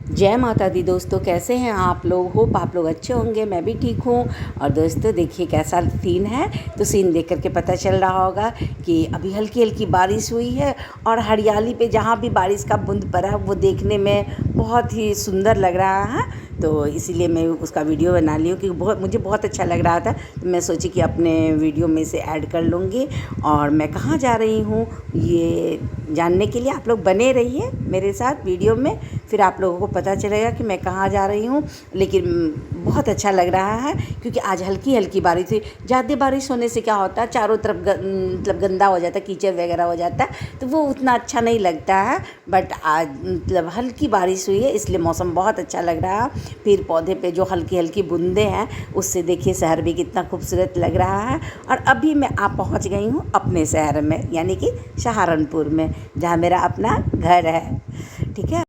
जय माता दी दोस्तों, कैसे हैं आप लोग। होप आप लोग अच्छे होंगे, मैं भी ठीक हूँ। और दोस्तों देखिए कैसा सीन है। तो सीन देख करके पता चल रहा होगा कि अभी हल्की हल्की बारिश हुई है और हरियाली पे जहाँ भी बारिश का बूंद पड़ा है वो देखने में बहुत ही सुंदर लग रहा है। तो इसीलिए मैं उसका वीडियो बना ली हूँ क्योंकि मुझे बहुत अच्छा लग रहा था। तो मैं सोची कि अपने वीडियो में से ऐड कर लूँगी। और मैं कहाँ जा रही हूँ ये जानने के लिए आप लोग बने रहिए मेरे साथ वीडियो में, फिर आप लोगों को पता चलेगा कि मैं कहाँ जा रही हूँ। लेकिन बहुत अच्छा लग रहा है क्योंकि आज हल्की हल्की बारिश हुई। ज़्यादा बारिश होने से क्या होता है, चारों तरफ मतलब गंदा हो जाता है, कीचड़ वगैरह हो जाता है, तो वो उतना अच्छा नहीं लगता है। बट आज मतलब हल्की बारिश हुई है इसलिए मौसम बहुत अच्छा लग रहा है। पेड़ पौधे पे जो हल्की हल्की बूंदे हैं उससे देखिए शहर भी कितना खूबसूरत लग रहा है। और अभी मैं पहुँच गई हूँ अपने शहर में, यानी कि सहारनपुर में, जहाँ मेरा अपना घर है। ठीक है।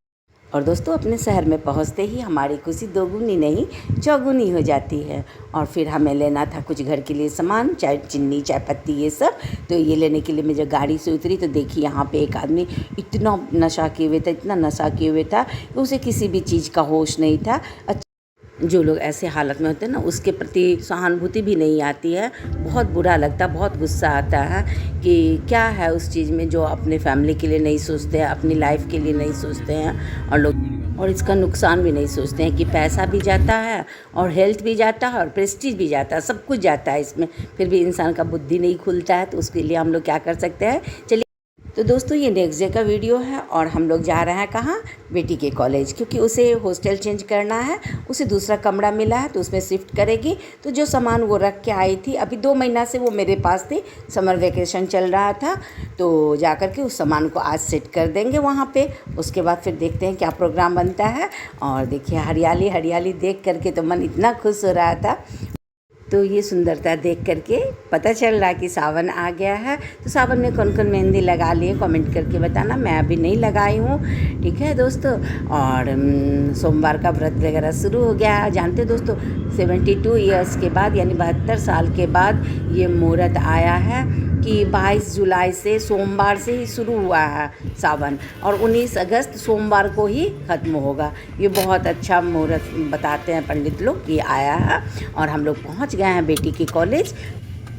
और दोस्तों अपने शहर में पहुंचते ही हमारी खुशी दोगुनी नहीं चौगुनी हो जाती है। और फिर हमें लेना था कुछ घर के लिए सामान, चाय चीनी चाय पत्ती ये सब। तो ये लेने के लिए मैं जब गाड़ी से उतरी तो देखी यहाँ पे एक आदमी इतना नशा किए हुए था, इतना नशा किए हुए था कि उसे किसी भी चीज़ का होश नहीं था। जो लोग ऐसे हालत में होते हैं ना उसके प्रति सहानुभूति भी नहीं आती है। बहुत बुरा लगता, बहुत गुस्सा आता है कि क्या है उस चीज़ में जो अपने फैमिली के लिए नहीं सोचते हैं, अपनी लाइफ के लिए नहीं सोचते हैं। और इसका नुकसान भी नहीं सोचते हैं कि पैसा भी जाता है और हेल्थ भी जाता है और प्रेस्टीज भी जाता है, सब कुछ जाता है इसमें। फिर भी इंसान का बुद्धि नहीं खुलता है, तो उसके लिए हम लोग क्या कर सकते हैं। चलिए तो दोस्तों ये नेक्स्ट डे का वीडियो है और हम लोग जा रहे हैं कहाँ, बेटी के कॉलेज, क्योंकि उसे हॉस्टल चेंज करना है। उसे दूसरा कमरा मिला है तो उसमें शिफ्ट करेगी। तो जो सामान वो रख के आई थी, अभी 2 महीना से वो मेरे पास थी, समर वेकेशन चल रहा था, तो जा कर के उस सामान को आज सेट कर देंगे वहाँ पे। उसके बाद फिर देखते हैं क्या प्रोग्राम बनता है। और देखिए हरियाली हरियाली देख करके तो मन इतना खुश हो रहा था। तो ये सुंदरता देख करके पता चल रहा है कि सावन आ गया है। तो सावन में कौन कौन मेहंदी लगा लिए कमेंट करके बताना, मैं अभी नहीं लगाई हूँ। ठीक है दोस्तों। और सोमवार का व्रत वगैरह शुरू हो गया है। जानते दोस्तों 72 ईयर्स के बाद यानी 72 साल के बाद ये मुहूर्त आया है कि 22 जुलाई से सोमवार से ही शुरू हुआ है सावन, और 19 अगस्त सोमवार को ही ख़त्म होगा। ये बहुत अच्छा मुहूर्त बताते हैं पंडित लोग कि आया है। और हम लोग पहुंच गए हैं बेटी के कॉलेज।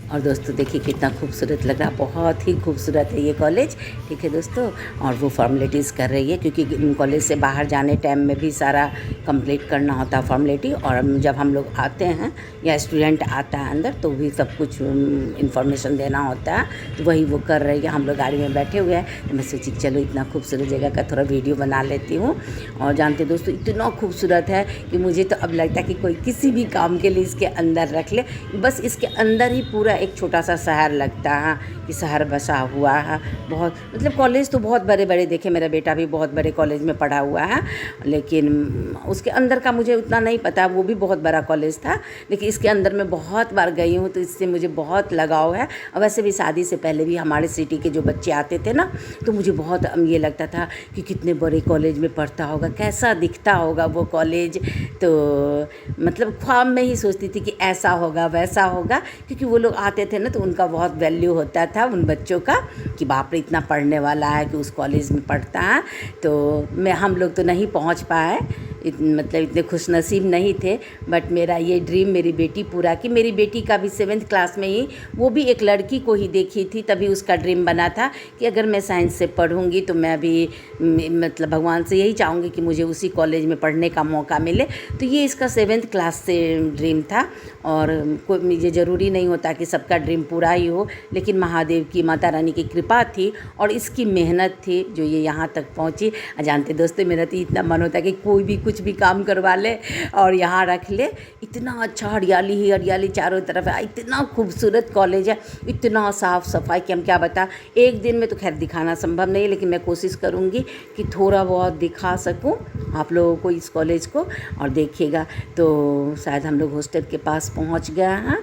और दोस्तों देखिए कितना खूबसूरत लग रहा है, बहुत ही खूबसूरत है ये कॉलेज। ठीक है दोस्तों। और वो फॉर्मेलिटीज़ कर रही है क्योंकि कॉलेज से बाहर जाने टाइम में भी सारा कंप्लीट करना होता है फॉर्मेलिटी। और जब हम लोग आते हैं या स्टूडेंट आता है अंदर तो भी सब कुछ इन्फॉर्मेशन देना होता है, तो वही वो कर रही है। हम लोग गाड़ी में बैठे हुए हैं तो मैं सोची चलो इतना खूबसूरत जगह का थोड़ा वीडियो बना लेती हूँ। और जानते दोस्तों इतना खूबसूरत है कि मुझे तो अब लगता है कि कोई किसी भी काम के लिए इसके अंदर रख ले। बस इसके अंदर ही पूरा एक छोटा सा शहर लगता है कि शहर बसा हुआ है। बहुत मतलब कॉलेज तो बहुत बड़े बड़े देखे, मेरा बेटा भी बहुत बड़े कॉलेज में पढ़ा हुआ है, लेकिन उसके अंदर का मुझे उतना नहीं पता। वो भी बहुत बड़ा कॉलेज था, लेकिन इसके अंदर मैं बहुत बार गई हूँ तो इससे मुझे बहुत लगाव है। और वैसे भी शादी से पहले भी हमारे सिटी के जो बच्चे आते थे ना, तो मुझे बहुत ये लगता था कि कितने बड़े कॉलेज में पढ़ता होगा, कैसा दिखता होगा वो कॉलेज। तो मतलब ख्वाब में ही सोचती थी कि ऐसा होगा वैसा होगा, क्योंकि वो लोग आते थे ना तो उनका बहुत वैल्यू होता था उन बच्चों का कि बाप रे इतना पढ़ने वाला है कि उस कॉलेज में पढ़ता है। तो हम लोग तो नहीं पहुंच पाए, मतलब इतने खुशनसीब नहीं थे। बट मेरा ये ड्रीम मेरी बेटी पूरा की। मेरी बेटी का भी 7th क्लास में ही वो भी एक लड़की को ही देखी थी, तभी उसका ड्रीम बना था कि अगर मैं साइंस से पढ़ूंगी तो मैं भी मतलब भगवान से यही चाहूँगी कि मुझे उसी कॉलेज में पढ़ने का मौका मिले। तो ये इसका 7th क्लास से ड्रीम था। और कोई ये ज़रूरी नहीं होता कि सबका ड्रीम पूरा ही हो, लेकिन महादेव की माता रानी की कृपा थी और इसकी मेहनत थी जो ये यहाँ तक पहुँची। जानते दोस्तों मेरा तो इतना मन होता है कि कोई भी कुछ भी काम करवा ले और यहाँ रख ले। इतना अच्छा हरियाली ही हरियाली चारों तरफ है, इतना खूबसूरत कॉलेज है, इतना साफ़ सफाई कि हम क्या बता। एक दिन में तो खैर दिखाना संभव नहीं है, लेकिन मैं कोशिश करूँगी कि थोड़ा बहुत दिखा सकूँ आप लोगों को इस कॉलेज को। और देखिएगा तो शायद हम लोग हॉस्टल के पास पहुँच गए हैं।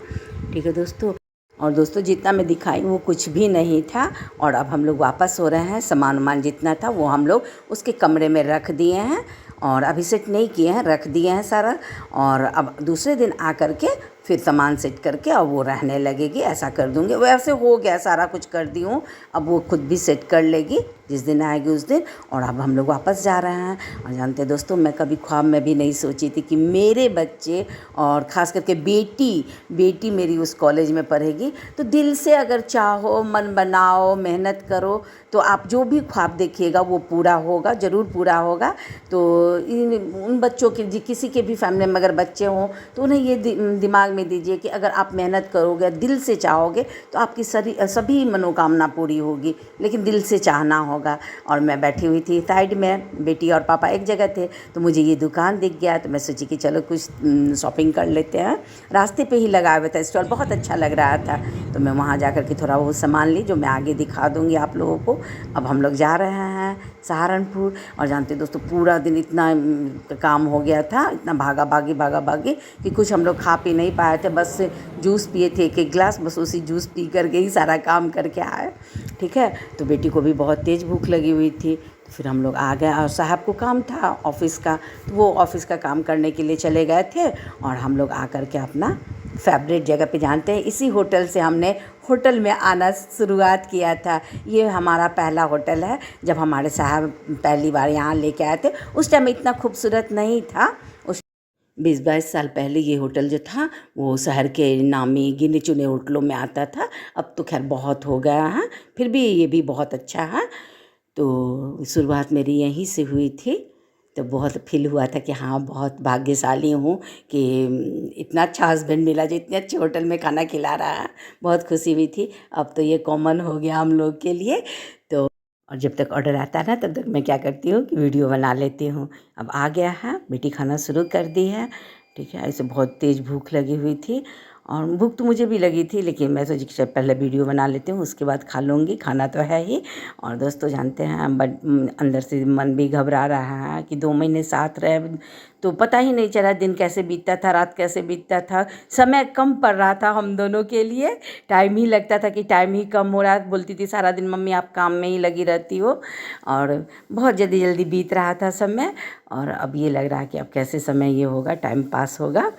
ठीक है दोस्तों। और दोस्तों जितना मैं दिखाई वो कुछ भी नहीं था। और अब हम लोग वापस हो रहे हैं, सामान वामान जितना था वो हम लोग उसके कमरे में रख दिए हैं और अभी सेट नहीं किए हैं, रख दिए हैं सारा। और अब दूसरे दिन आ कर के फिर सामान सेट करके और वो रहने लगेगी, ऐसा कर दूँगी। वैसे हो गया, सारा कुछ कर दी हूँ, अब वो खुद भी सेट कर लेगी जिस दिन आएगी उस दिन। और अब हम लोग वापस जा रहे हैं। और जानते हैं दोस्तों, मैं कभी ख्वाब में भी नहीं सोची थी कि मेरे बच्चे और ख़ास करके बेटी मेरी उस कॉलेज में पढ़ेगी। तो दिल से अगर चाहो, मन बनाओ, मेहनत करो, तो आप जो भी ख्वाब देखिएगा वो पूरा होगा, ज़रूर पूरा होगा। तो उन बच्चों के किसी के भी फैमिली में अगर बच्चे हों तो उन्हें ये दिमाग में दीजिए कि अगर आप मेहनत करोगे, दिल से चाहोगे, तो आपकी सभी मनोकामना पूरी होगी, लेकिन दिल से चाहना होगा। और मैं बैठी हुई थी साइड में, बेटी और पापा एक जगह थे, तो मुझे ये दुकान दिख गया, तो मैं सोची कि चलो कुछ शॉपिंग कर लेते हैं। रास्ते पे ही लगा हुआ था स्टॉल, बहुत अच्छा लग रहा था, तो मैं वहाँ जा कर के थोड़ा वो सामान ली जो मैं आगे दिखा दूँगी आप लोगों को। अब हम लोग जा रहे हैं सहारनपुर। और जानते दोस्तों, पूरा दिन इतना काम हो गया था, इतना भागा भागी कि कुछ हम लोग खा पी नहीं पाए थे, बस जूस पिए थे एक गिलास, बस उसी जूस पी करके ही सारा काम करके आए। ठीक है, तो बेटी को भी बहुत तेज़ भूख लगी हुई थी, तो फिर हम लोग आ गए। और साहब को काम था ऑफ़िस का, तो वो ऑफ़िस का काम करने के लिए चले गए थे। और हम लोग आ कर के अपना फेवरेट जगह पे, जानते हैं इसी होटल से हमने होटल में आना शुरुआत किया था। ये हमारा पहला होटल है। जब हमारे साहब पहली बार यहाँ लेके आए थे, उस टाइम इतना खूबसूरत नहीं था। उस 20-22 साल पहले ये होटल जो था वो शहर के नामी गिने चुने होटलों में आता था। अब तो खैर बहुत हो गया है, फिर भी ये भी बहुत अच्छा है। तो शुरुआत मेरी यहीं से हुई थी। तो बहुत फ़ील हुआ था कि हाँ, बहुत भाग्यशाली हूँ कि इतना अच्छा हस्बैंड मिला जो इतने अच्छे होटल में खाना खिला रहा है। बहुत खुशी हुई थी। अब तो ये कॉमन हो गया हम लोग के लिए। तो और जब तक ऑर्डर आता है ना, तब तक मैं क्या करती हूँ कि वीडियो बना लेती हूँ। अब आ गया है, बेटी खाना शुरू कर दी है। ठीक है, ऐसे बहुत तेज़ भूख लगी हुई थी, और भूख तो मुझे भी लगी थी, लेकिन मैं सोची कि पहले वीडियो बना लेती हूँ, उसके बाद खा लूँगी, खाना तो है ही। और दोस्तों जानते हैं, बट अंदर से मन भी घबरा रहा है कि 2 महीने साथ रहे, तो पता ही नहीं चला दिन कैसे बीतता था, रात कैसे बीतता था। समय कम पड़ रहा था हम दोनों के लिए, टाइम ही लगता था कि टाइम ही कम हो रहा है। बोलती थी सारा दिन मम्मी आप काम में ही लगी रहती हो, और बहुत जल्दी जल्दी बीत रहा था समय। और अब ये लग रहा है कि अब कैसे समय ये होगा, टाइम पास होगा।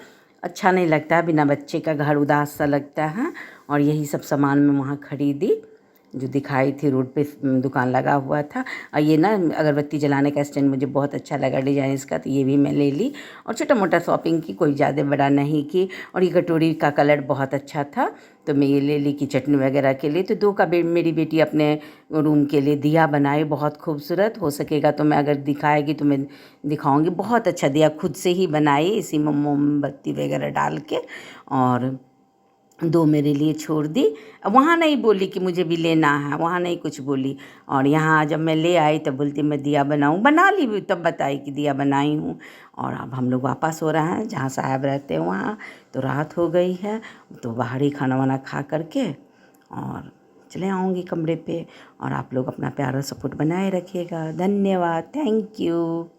अच्छा नहीं लगता, बिना बच्चे का घर उदास सा लगता है। और यही सब सामान मैं वहाँ खरीदी, जो दिखाई थी रोड पे दुकान लगा हुआ था। और ये ना अगरबत्ती जलाने का स्टैंड मुझे बहुत अच्छा लगा डिज़ाइन इसका, तो ये भी मैं ले ली। और छोटा मोटा शॉपिंग की, कोई ज़्यादा बड़ा नहीं की। और ये कटोरी का कलर बहुत अच्छा था, तो मैं ये ले ली कि चटनी वगैरह के लिए। तो 2 का मेरी बेटी अपने रूम के लिए दिया बनाई, बहुत खूबसूरत। हो सकेगा तो मैं अगर दिखाएगी तो मैं दिखाऊंगी। बहुत अच्छा दिया, खुद से ही बनाई, इसी में मोमबत्ती वगैरह डाल के। और 2 मेरे लिए छोड़ दी। वहाँ नहीं बोली कि मुझे भी लेना है, वहाँ नहीं कुछ बोली। और यहाँ जब मैं ले आई तब बोलती मैं दिया बनाऊँ, बना ली भी, तब बताई कि दिया बनाई हूँ। और अब हम लोग वापस हो रहे हैं जहाँ साहब रहते हैं वहाँ। तो रात हो गई है, तो बाहर ही खाना वाना खा करके और चले आऊँगी कमरे पे। और आप लोग अपना प्यारा सपोर्ट बनाए रखिएगा। धन्यवाद, थैंक यू।